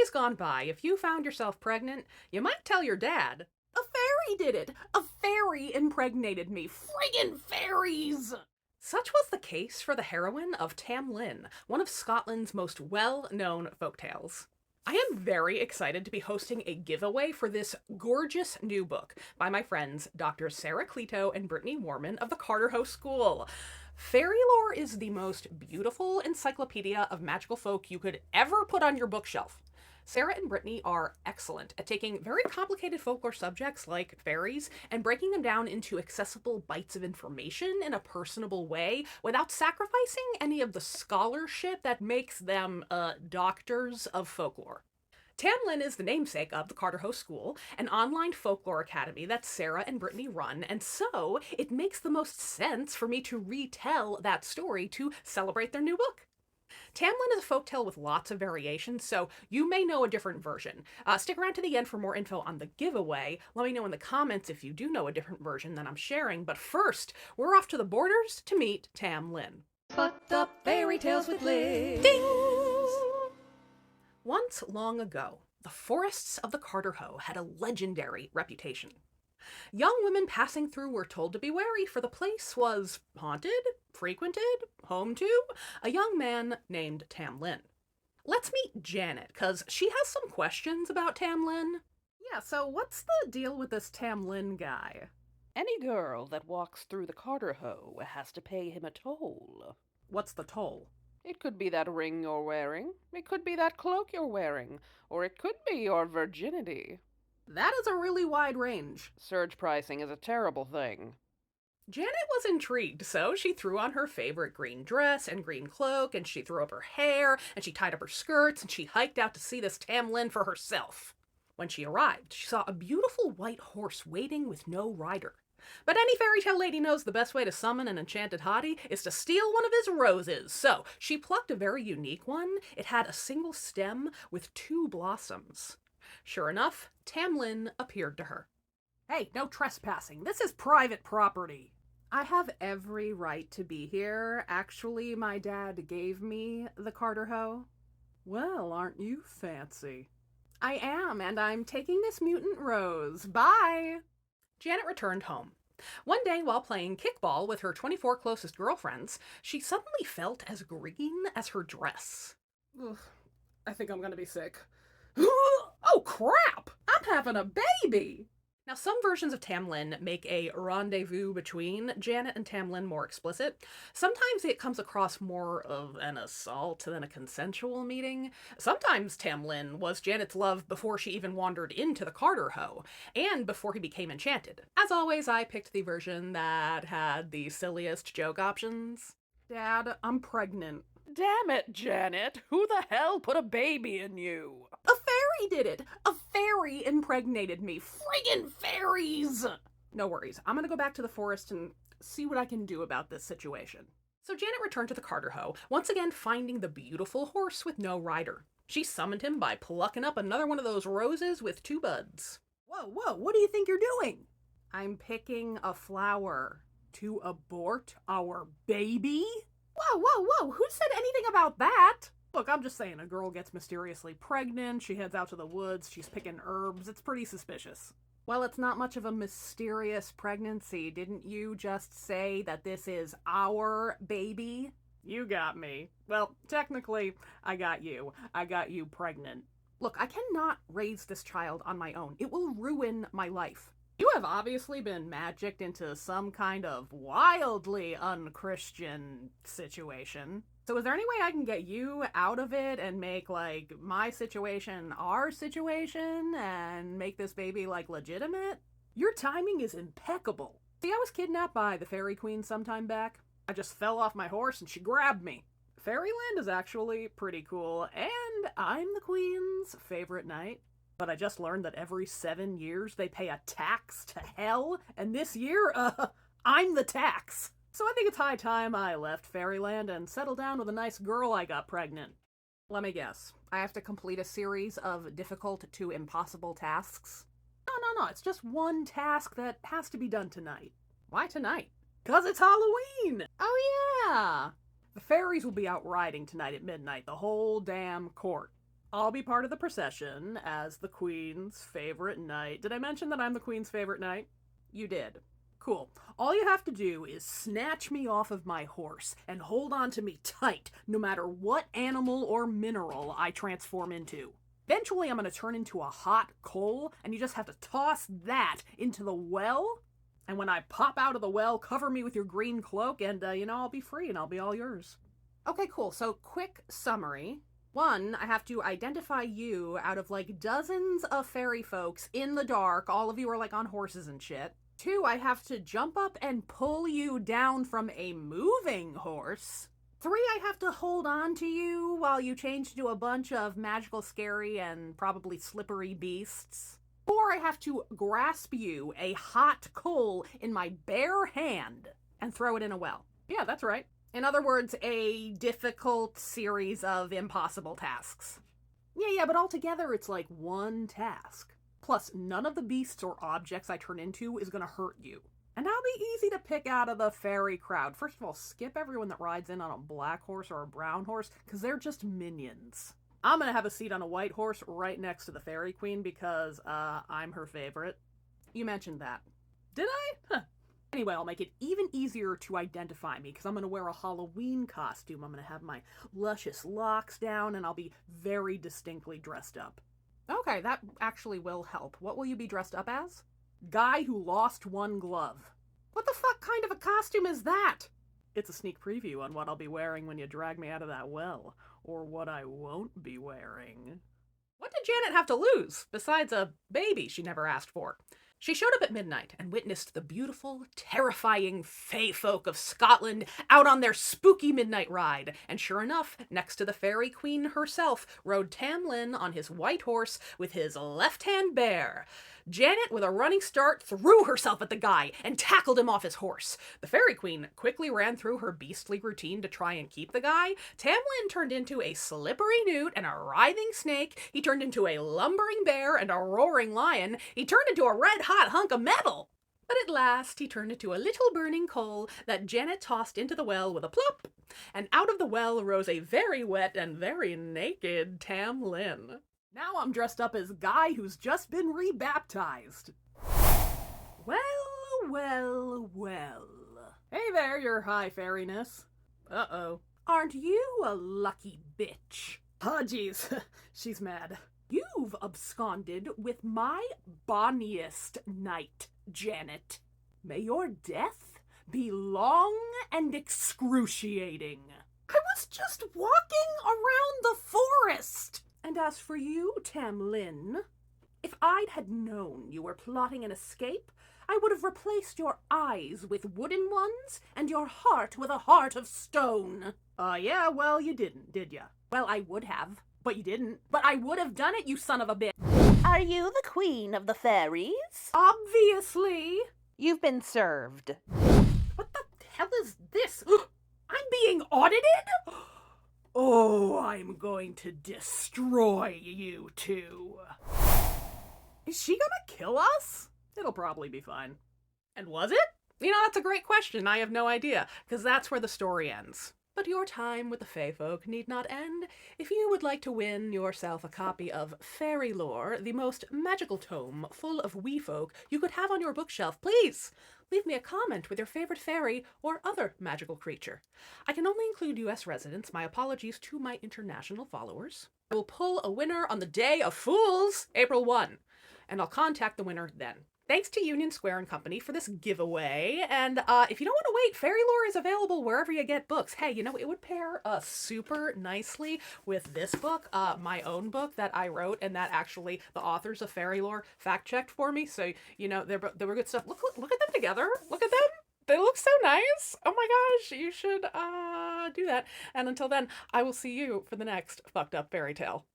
days gone by, if you found yourself pregnant, you might tell your dad. A fairy did it! A fairy impregnated me! Friggin' fairies! Such was the case for the heroine of Tamlin, one of Scotland's most well-known folktales. I am very excited to be hosting a giveaway for this gorgeous new book by my friends Dr. Sarah Cleto and Brittany Warman of the Carterhouse School. Fairy lore is the most beautiful encyclopedia of magical folk you could ever put on your bookshelf. Sarah and Brittany are excellent at taking very complicated folklore subjects like fairies and breaking them down into accessible bites of information in a personable way without sacrificing any of the scholarship that makes them doctors of folklore. Tamlin is the namesake of the Carterhouse School, an online folklore academy that Sarah and Brittany run, and so it makes the most sense for me to retell that story to celebrate their new book. Tamlin is a folktale with lots of variations, so you may know a different version. Stick around to the end for more info on the giveaway. Let me know in the comments if you do know a different version than I'm sharing, but first, we're off to the borders to meet Tamlin. Fucked up fairy tales with Liz. Ding! Once long ago, the forests of the Carterhoe had a legendary reputation. Young women passing through were told to be wary, for the place was haunted, frequented, home to a young man named Tamlin. Let's meet Janet, cause she has some questions about Tamlin. Yeah, so what's the deal with this Tamlin guy? Any girl that walks through the Carterhoe has to pay him a toll. What's the toll? It could be that ring you're wearing, it could be that cloak you're wearing, or it could be your virginity. That is a really wide range. Surge pricing is a terrible thing. Janet was intrigued, so she threw on her favorite green dress and green cloak, and she threw up her hair, and she tied up her skirts, and she hiked out to see this Tamlin for herself. When she arrived, she saw a beautiful white horse waiting with no rider. But any fairy tale lady knows the best way to summon an enchanted hottie is to steal one of his roses, so she plucked a very unique one. It had a single stem with 2 blossoms. Sure enough, Tamlin appeared to her. Hey, no trespassing. This is private property. I have every right to be here. Actually, my dad gave me the Carterhoe. Well, aren't you fancy? I am, and I'm taking this mutant rose. Bye! Janet returned home. One day, while playing kickball with her 24 closest girlfriends, she suddenly felt as green as her dress. Ugh, I think I'm gonna be sick. Oh crap! I'm having a baby! Now, some versions of Tamlin make a rendezvous between Janet and Tamlin more explicit. Sometimes it comes across more of an assault than a consensual meeting. Sometimes Tamlin was Janet's love before she even wandered into the Carterhoe, and before he became enchanted. As always, I picked the version that had the silliest joke options. Dad, I'm pregnant. Damn it, Janet! Who the hell put a baby in you? A fairy did it! A fairy impregnated me! Friggin' fairies! No worries, I'm gonna go back to the forest and see what I can do about this situation. So Janet returned to the Carterhoe, once again finding the beautiful horse with no rider. She summoned him by plucking up another one of those roses with 2 buds. Whoa, what do you think you're doing? I'm picking a flower to abort our baby? Whoa, who said anything about that? Look, I'm just saying, a girl gets mysteriously pregnant, she heads out to the woods, she's picking herbs, it's pretty suspicious. Well, it's not much of a mysterious pregnancy. Didn't you just say that this is our baby? You got me. Well, technically, I got you. I got you pregnant. Look, I cannot raise this child on my own. It will ruin my life. You have obviously been magicked into some kind of wildly unchristian situation. So is there any way I can get you out of it and make, like, my situation our situation and make this baby, like, legitimate? Your timing is impeccable. See, I was kidnapped by the Fairy Queen sometime back. I just fell off my horse and she grabbed me. Fairyland is actually pretty cool, and I'm the Queen's favorite knight. But I just learned that every 7 years they pay a tax to hell, and this year, I'm the tax. So I think it's high time I left Fairyland and settled down with a nice girl I got pregnant. Let me guess. I have to complete a series of difficult to impossible tasks? No, it's just one task that has to be done tonight. Why tonight? 'Cause it's Halloween! Oh yeah! The fairies will be out riding tonight at midnight, the whole damn court. I'll be part of the procession as the Queen's favorite knight. Did I mention that I'm the Queen's favorite knight? You did. Cool. All you have to do is snatch me off of my horse and hold on to me tight, no matter what animal or mineral I transform into. Eventually, I'm going to turn into a hot coal, and you just have to toss that into the well. And when I pop out of the well, cover me with your green cloak, and, I'll be free and I'll be all yours. Okay, cool. So, quick summary. 1, I have to identify you out of like dozens of fairy folks in the dark. All of you are like on horses and shit. 2, I have to jump up and pull you down from a moving horse. 3, I have to hold on to you while you change into a bunch of magical, scary, and probably slippery beasts. 4, I have to grasp you, a hot coal, in my bare hand and throw it in a well. Yeah, that's right. In other words, a difficult series of impossible tasks. Yeah, but altogether it's like one task. Plus, none of the beasts or objects I turn into is gonna hurt you. And I'll be easy to pick out of the fairy crowd. First of all, skip everyone that rides in on a black horse or a brown horse, because they're just minions. I'm gonna have a seat on a white horse right next to the fairy queen because, I'm her favorite. You mentioned that. Did I? Huh. Anyway, I'll make it even easier to identify me because I'm going to wear a Halloween costume. I'm going to have my luscious locks down and I'll be very distinctly dressed up. Okay, that actually will help. What will you be dressed up as? Guy who lost one glove. What the fuck kind of a costume is that? It's a sneak preview on what I'll be wearing when you drag me out of that well, or what I won't be wearing. What did Janet have to lose, besides a baby she never asked for? She showed up at midnight and witnessed the beautiful, terrifying fae folk of Scotland out on their spooky midnight ride. And sure enough, next to the fairy queen herself rode Tamlin on his white horse with his left hand bare. Janet, with a running start, threw herself at the guy and tackled him off his horse. The fairy queen quickly ran through her beastly routine to try and keep the guy. Tamlin turned into a slippery newt and a writhing snake. He turned into a lumbering bear and a roaring lion. He turned into a red-hot hunk of metal. But at last, he turned into a little burning coal that Janet tossed into the well with a plop. And out of the well rose a very wet and very naked Tamlin. Now I'm dressed up as Guy who's just been rebaptized. Well. Hey there, your high fairiness. Uh-oh. Aren't you a lucky bitch? Ah, geez. She's mad. You've absconded with my bonniest knight, Janet. May your death be long and excruciating. I was just walking around the forest. And as for you, Tamlin, if I'd had known you were plotting an escape, I would have replaced your eyes with wooden ones and your heart with a heart of stone. Yeah, well, you didn't, did ya? Well, I would have, but you didn't. But I would have done it, you son of a bitch. Are you the queen of the fairies? Obviously. You've been served. What the hell is this? I'm being audited? Oh, I'm going to destroy you two. Is she gonna kill us? It'll probably be fine. And was it? That's a great question. I have no idea, because that's where the story ends. But your time with the Fae folk need not end. If you would like to win yourself a copy of Fairy Lore, the most magical tome full of wee folk you could have on your bookshelf, please leave me a comment with your favorite fairy or other magical creature. I can only include US residents. My apologies to my international followers. I will pull a winner on the day of Fools, April 1, and I'll contact the winner then. Thanks to Union Square and Company for this giveaway, and if you don't want to wait, Fairy Lore is available wherever you get books. Hey, it would pair super nicely with this book, my own book that I wrote, and that actually the authors of Fairy Lore fact-checked for me, so, they were good stuff. Look at them together. Look at them. They look so nice. Oh my gosh, you should do that. And until then, I will see you for the next fucked up fairy tale.